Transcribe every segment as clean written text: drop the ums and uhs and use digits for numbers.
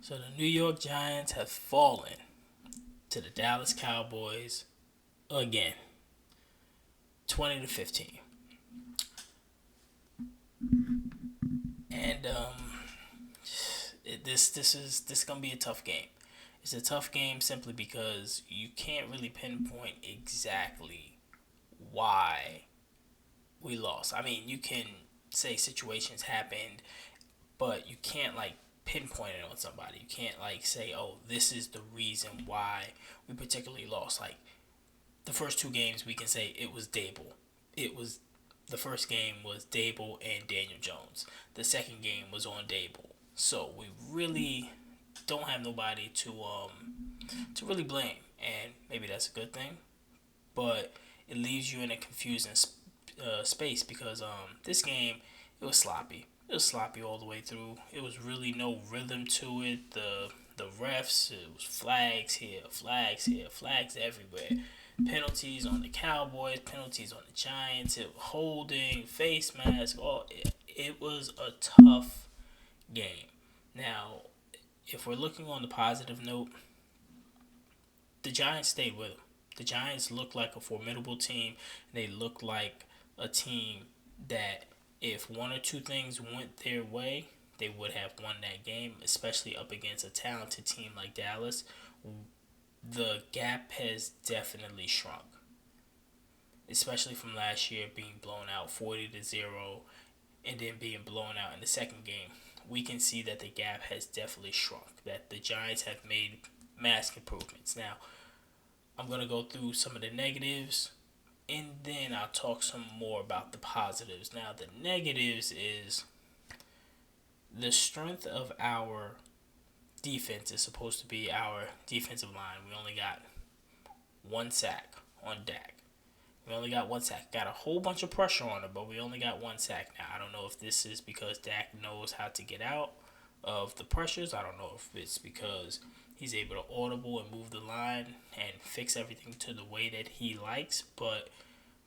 So the New York Giants have fallen to the Dallas Cowboys again, 20-15, and this gonna be a tough game. It's a tough game simply because you can't really pinpoint exactly why we lost. I mean, you can say situations happened, but you can't like pinpoint it on somebody. You can't like say, "Oh, this is the reason why we particularly lost." Like the first two games, we can say it was Dable. It was the first game was Dable and Daniel Jones. The second game was on Dable. So we really don't have nobody to really blame, and maybe that's a good thing. But it leaves you in a confusing space because this game it was sloppy. It was sloppy all the way through. It was really no rhythm to it. The refs, it was flags everywhere. Penalties on the Cowboys, penalties on the Giants, it was holding, face mask. It was a tough game. Now, if we're looking on the positive note, the Giants stayed with them. The Giants looked like a formidable team. They looked like a team that if one or two things went their way, they would have won that game, especially up against a talented team like Dallas. The gap has definitely shrunk, especially from last year being blown out 40-0 and then being blown out in the second game. We can see that the gap has definitely shrunk, that the Giants have made mass improvements. Now, I'm going to go through some of the negatives and then I'll talk some more about the positives. Now, the negatives is the strength of our defense is supposed to be our defensive line. We only got one sack on Dak. We only got one sack. Got a whole bunch of pressure on him, but we only got one sack. Now, I don't know if this is because Dak knows how to get out of the pressures. I don't know if it's because he's able to audible and move the line and fix everything to the way that he likes, but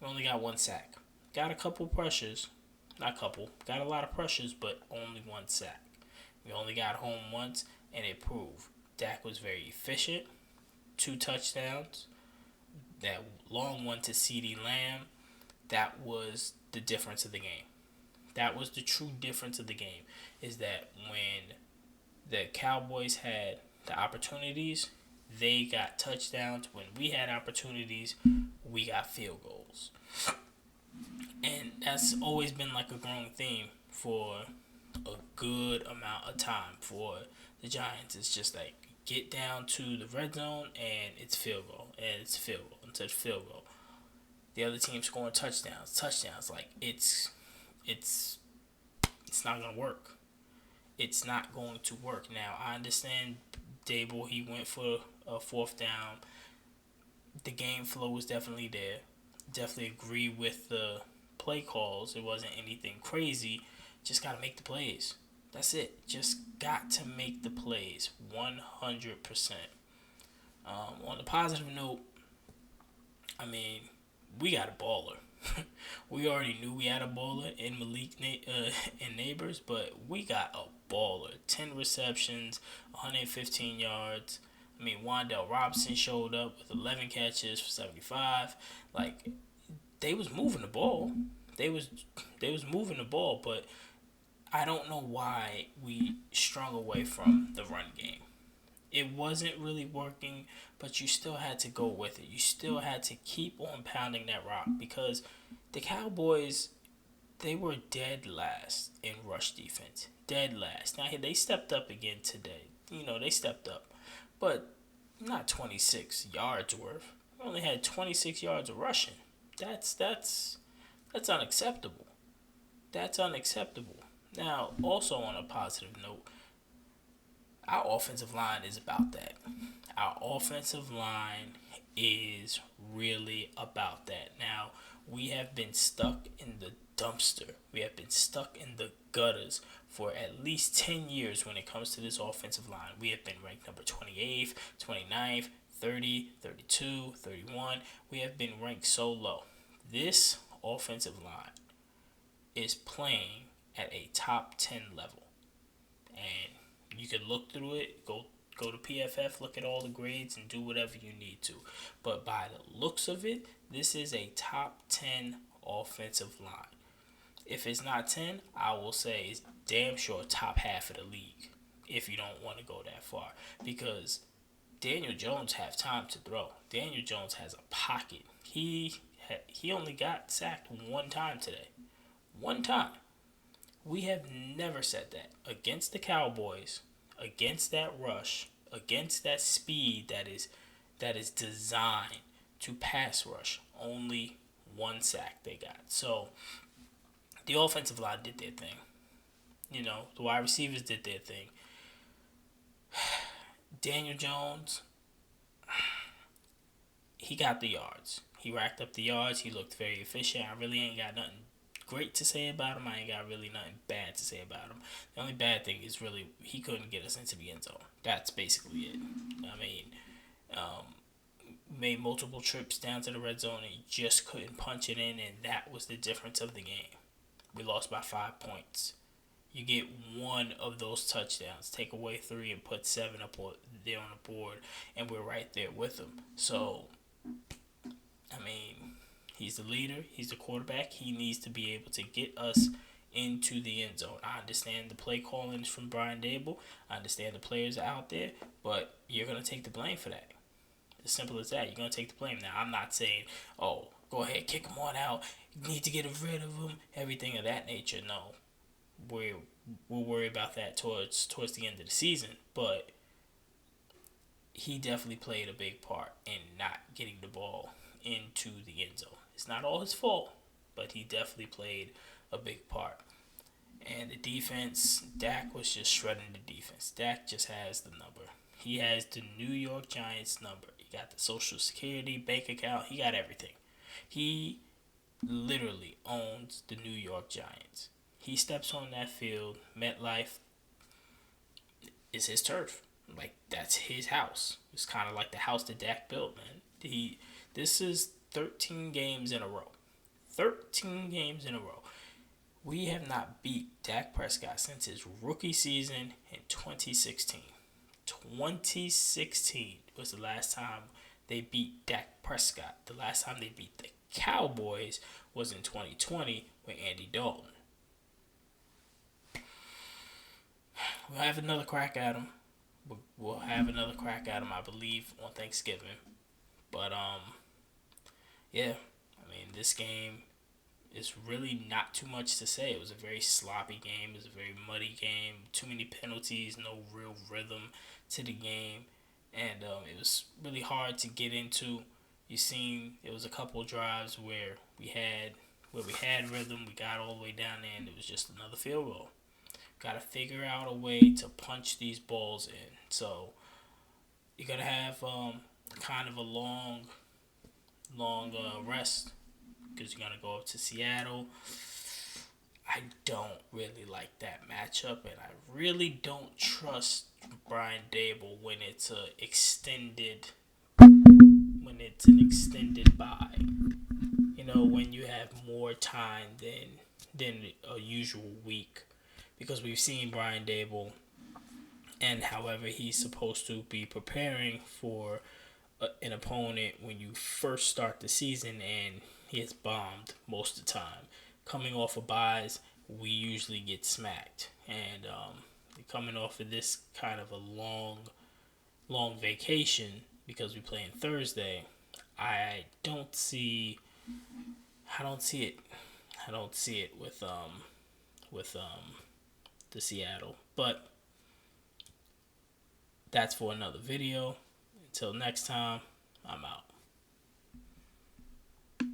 we only got one sack. Got a couple pressures. Not a couple. Got a lot of pressures, but only one sack. We only got home once, and it proved Dak was very efficient. 2 touchdowns. That long one to CeeDee Lamb, that was the difference of the game. That was the true difference of the game. Is that when the Cowboys had the opportunities, they got touchdowns. When we had opportunities, we got field goals. And that's always been like a growing theme for a good amount of time for the Giants. It's just like get down to the red zone and it's field goal. And it's field goal. Until field goal. The other team scoring touchdowns. Like it's not gonna work. It's not going to work. Now I understand Dable, he went for a fourth down. The game flow was definitely there. Definitely agree with the play calls. It wasn't anything crazy. Just gotta make the plays. That's it. Just got to make the plays 100%. On the positive note, I mean, we got a baller. We already knew we had a baller in and Neighbors, but we got a baller. 10 receptions, 115 yards. I mean, Wandell Robinson showed up with 11 catches for 75. Like, they was moving the ball. They was moving the ball, but I don't know why we strung away from the run game. It wasn't really working, but you still had to go with it. You still had to keep on pounding that rock because the Cowboys, they were dead last in rush defense. Dead last. Now, they stepped up again today. They stepped up. But not 26 yards worth. We only had 26 yards of rushing. That's unacceptable. That's unacceptable. Now, also on a positive note, our offensive line is about that. Our offensive line is really about that. Now, we have been stuck in the dumpster. We have been stuck in the gutters for at least 10 years when it comes to this offensive line. We have been ranked number 28th, 29th, 30, 32, 31. We have been ranked so low. This offensive line is playing at a top 10 level. And you can look through it, go to PFF, look at all the grades, and do whatever you need to. But by the looks of it, this is a top 10 offensive line. If it's not 10, I will say it's damn sure top half of the league if you don't want to go that far. Because Daniel Jones has time to throw. Daniel Jones has a pocket. He only got sacked one time today. One time. We have never said that. Against the Cowboys, against that rush, against that speed that is designed to pass rush, only one sack they got. So the offensive line did their thing. The wide receivers did their thing. Daniel Jones, he got the yards. He racked up the yards. He looked very efficient. I really ain't got nothing great to say about him. I ain't got really nothing bad to say about him. The only bad thing is really he couldn't get us into the end zone. That's basically it. I mean, made multiple trips down to the red zone and he just couldn't punch it in, and that was the difference of the game. We lost by 5 points. You get one of those touchdowns, take away 3 and put 7 up there on the board, and we're right there with them. So, I mean, he's the leader. He's the quarterback. He needs to be able to get us into the end zone. I understand the play calling is from Brian Dable. I understand the players are out there, but you're going to take the blame for that. As simple as that. You're going to take the blame. Now, I'm not saying, oh, go ahead, kick him on out. You need to get rid of him. Everything of that nature. No. We'll worry about that towards the end of the season, but he definitely played a big part in not getting the ball into the end zone. It's not all his fault, but he definitely played a big part. And the defense, Dak was just shredding the defense. Dak just has the number. He has the New York Giants number. He got the Social Security, bank account. He got everything. He literally owns the New York Giants. He steps on that field. MetLife is his turf. Like, that's his house. It's kind of like the house that Dak built, man. This is 13 games in a row. 13 games in a row. We have not beat Dak Prescott since his rookie season in 2016. 2016 was the last time they beat Dak Prescott. The last time they beat the Cowboys was in 2020 with Andy Dalton. We'll have another crack at him. We'll have another crack at him, I believe, on Thanksgiving. But, yeah. I mean, this game is really not too much to say. It was a very sloppy game. It was a very muddy game. Too many penalties, no real rhythm to the game. And it was really hard to get into. You seen it was a couple drives where we had rhythm. We got all the way down there, and it was just another field goal. Got to figure out a way to punch these balls in. So you're going to have kind of a long rest because you're going to go up to Seattle. I don't really like that matchup, and I really don't trust Brian Dable when it's an extended bye. When you have more time than a usual week. Because we've seen Brian Dable and however he's supposed to be preparing for an opponent when you first start the season, and he has bombed most of the time. Coming off of buys, we usually get smacked. And coming off of this kind of a long vacation because we play on Thursday, I don't see it. I don't see it with the Seattle. But that's for another video. Until next time, I'm out.